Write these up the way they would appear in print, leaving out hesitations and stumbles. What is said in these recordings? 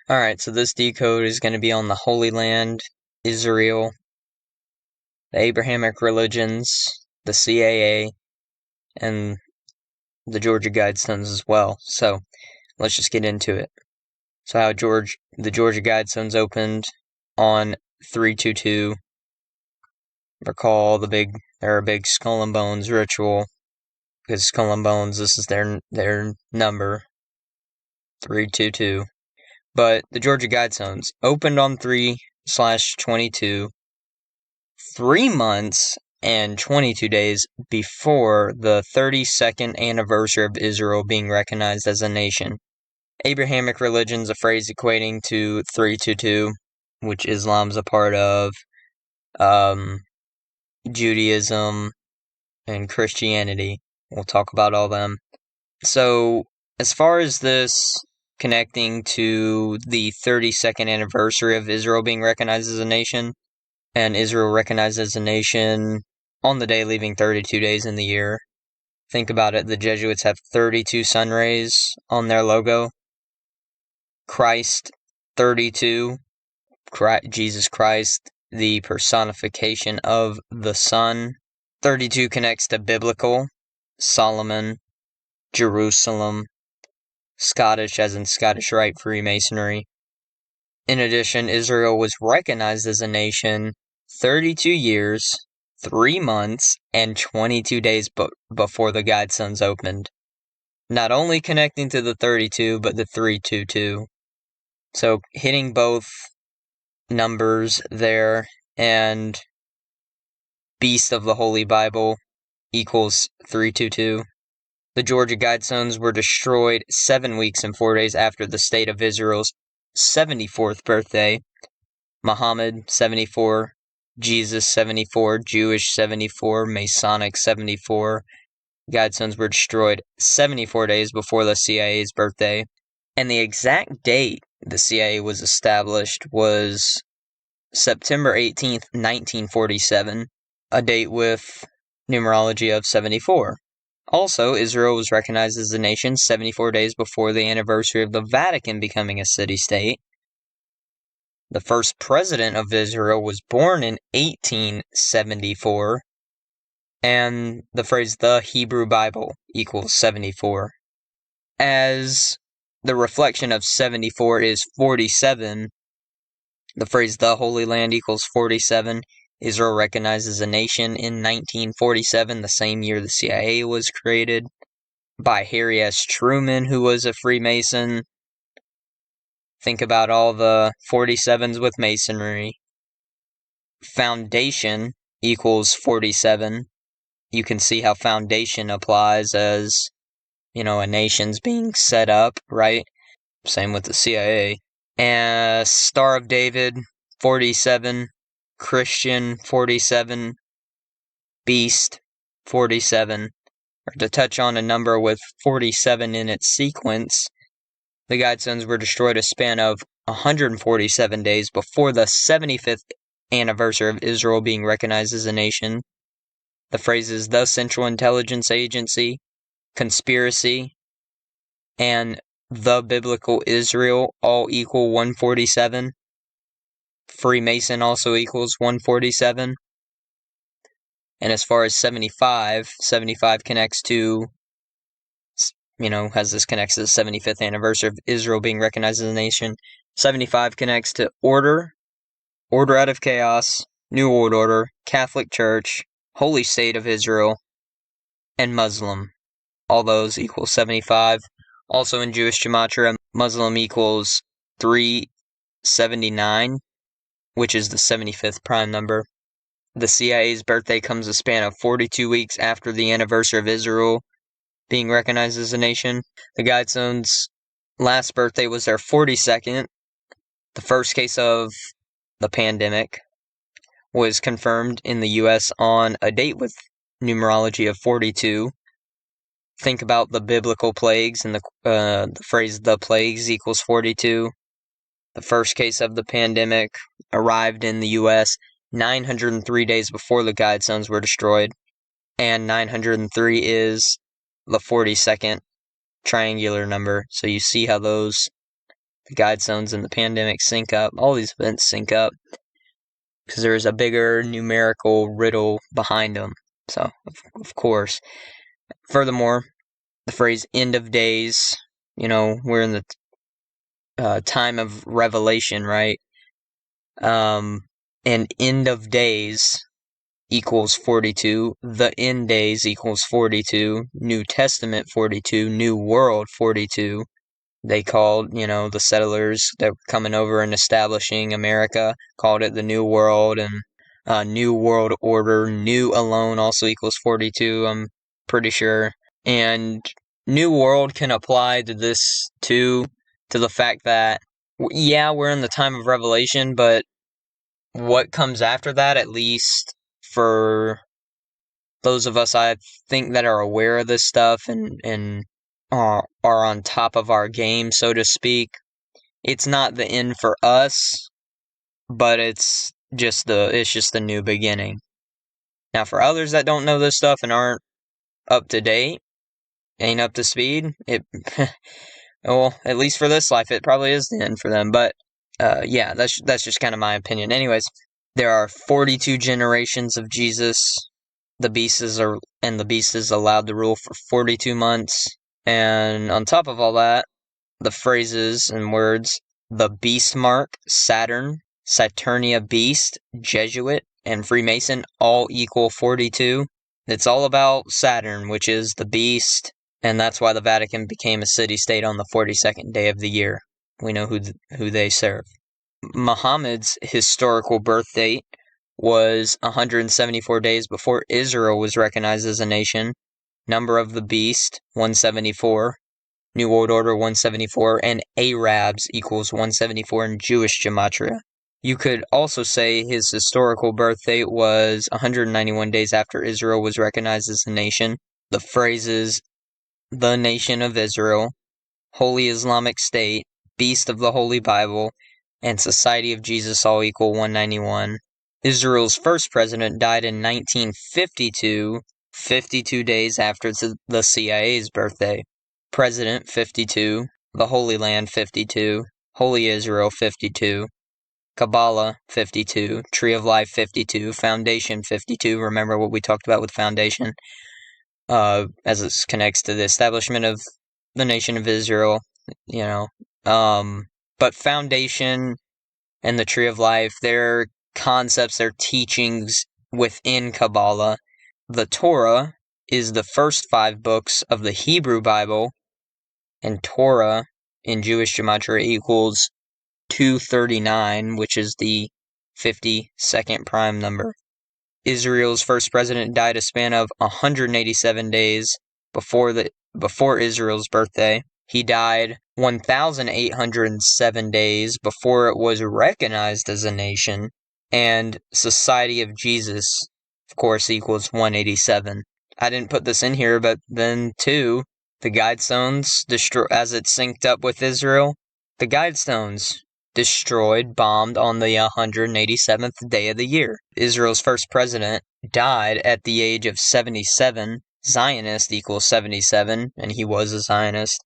Alright, so this decode is going to be on the Holy Land, Israel, the Abrahamic religions, the CAA, and the Georgia Guidestones as well. So, let's just get into it. So how the Georgia Guidestones opened on 322. Recall their big skull and bones ritual, because skull and bones, this is their number, 322. But the Georgia Guidestones opened on 3/22, 3 months and 22 days before the 32nd anniversary of Israel being recognized as a nation. Abrahamic religion's a phrase equating to 322, which Islam's a part of, Judaism, and Christianity. We'll talk about all them. So, as far as this connecting to the 32nd anniversary of Israel being recognized as a nation, and Israel recognized as a nation on the day leaving 32 days in the year. Think about it, the Jesuits have 32 sun rays on their logo. Christ, 32. Jesus Christ, the personification of the sun. 32 connects to biblical, Solomon, Jerusalem, Scottish as in Scottish Rite Freemasonry. In addition, Israel was recognized as a nation 32 years, 3 months, and 22 days before the Guidestones opened. Not only connecting to the 32, but the 322. So hitting both numbers there, and Beast of the Holy Bible equals 322. The Georgia Guidestones were destroyed 7 weeks and 4 days after the State of Israel's 74th birthday. Muhammad, 74. Jesus, 74. Jewish, 74. Masonic, 74. Guidestones were destroyed 74 days before the CIA's birthday. And the exact date the CIA was established was September 18th, 1947, a date with numerology of 74. Also, Israel was recognized as a nation 74 days before the anniversary of the Vatican becoming a city-state. The first president of Israel was born in 1874, and the phrase "the Hebrew Bible" equals 74. As the reflection of 74 is 47, the phrase "the Holy Land" equals 47. Israel recognized as a nation in 1947, the same year the CIA was created, by Harry S. Truman, who was a Freemason. Think about all the 47s with Masonry. Foundation equals 47. You can see how foundation applies as, a nation's being set up, right? Same with the CIA. And Star of David, 47. Christian, 47. Beast, 47. Or to touch on a number with 47 in its sequence, the Guidestones were destroyed a span of 147 days before the 75th anniversary of Israel being recognized as a nation. The phrases "the Central Intelligence Agency," "conspiracy," and "the Biblical Israel" all equal 147. Freemason also equals 147. And as far as 75 connects to, connects to the 75th anniversary of Israel being recognized as a nation. 75 connects to order out of chaos, New World Order, Catholic Church, Holy State of Israel, and Muslim. All those equal 75. Also in Jewish Gematria, Muslim equals 379, which is the 75th prime number. The CIA's birthday comes a span of 42 weeks after the anniversary of Israel being recognized as a nation. The Guidestones' last birthday was their 42nd. The first case of the pandemic was confirmed in the U.S. on a date with numerology of 42. Think about the biblical plagues, and the phrase "the plagues" equals 42. The first case of the pandemic arrived in the U.S. 903 days before the Guidestones were destroyed, and 903 is the 42nd triangular number, so you see how those the Guidestones and the pandemic sync up. All these events sync up because there's a bigger numerical riddle behind them. So, of course. Furthermore, the phrase end of days, we're in the time of revelation, right? And end of days equals 42. The end days equals 42. New Testament 42. New World 42. They called, the settlers that were coming over and establishing America, called it the New World, and New World Order. New alone also equals 42, I'm pretty sure. And New World can apply to this too, to the fact that, yeah, we're in the time of Revelation, but what comes after that, at least for those of us, I think, that are aware of this stuff and are on top of our game, so to speak, it's not the end for us, but it's just the new beginning. Now, for others that don't know this stuff and aren't up to date, ain't up to speed, well, at least for this life, it probably is the end for them. But yeah, that's just kind of my opinion. Anyways, there are 42 generations of Jesus. The beast is allowed to rule for 42 months. And on top of all that, the phrases and words, the beast mark, Saturn, Saturnia beast, Jesuit, and Freemason all equal 42. It's all about Saturn, which is the beast, and that's why the Vatican became a city-state on the 42nd day of the year. We know who they serve. Muhammad's historical birth date was 174 days before Israel was recognized as a nation. Number of the beast, 174. New World Order, 174. And Arabs equals 174 in Jewish gematria. You could also say his historical birth date was 191 days after Israel was recognized as a nation. The phrases, the Nation of Israel, Holy Islamic State, Beast of the Holy Bible, and Society of Jesus all equal 191. Israel's first president died in 1952, 52 days after the CIA's birthday. President, 52. The Holy Land, 52. Holy Israel, 52. Kabbalah, 52. Tree of Life, 52. Foundation, 52. Remember what we talked about with Foundation, as it connects to the establishment of the Nation of Israel, But Foundation and the Tree of Life, they're concepts, they're teachings within Kabbalah. The Torah is the first 5 books of the Hebrew Bible, and Torah in Jewish gematria equals 239, which is the 52nd prime number. Israel's first president died a span of 187 days before Israel's birthday. He died 1,807 days before it was recognized as a nation. And Society of Jesus, of course, equals 187. I didn't put this in here, but then too, the Guidestones, as it synced up with Israel, the Guidestones destroyed, bombed on the 187th day of the year. Israel's first president died at the age of 77. Zionist equals 77, and he was a Zionist.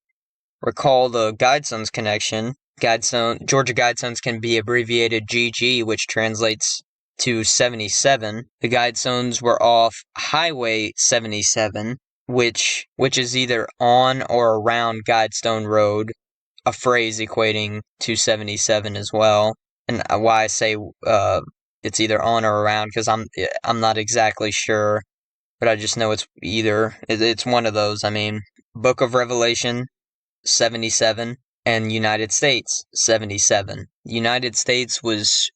Recall the Guidestones connection. Georgia Guidestones can be abbreviated GG, which translates to 77. The Guidestones were off Highway 77, which is either on or around Guidestone Road, a phrase equating to 77 as well. And why I say it's either on or around, because I'm not exactly sure, but I just know it's either. It's one of those. I mean, Book of Revelation, 77, and United States, 77. United States was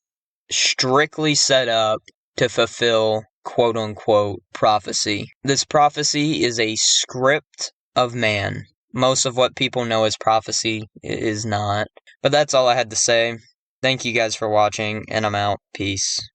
strictly set up to fulfill quote-unquote prophecy. This prophecy is a script of man. Most of what people know as prophecy is not. But that's all I had to say. Thank you guys for watching, and I'm out. Peace.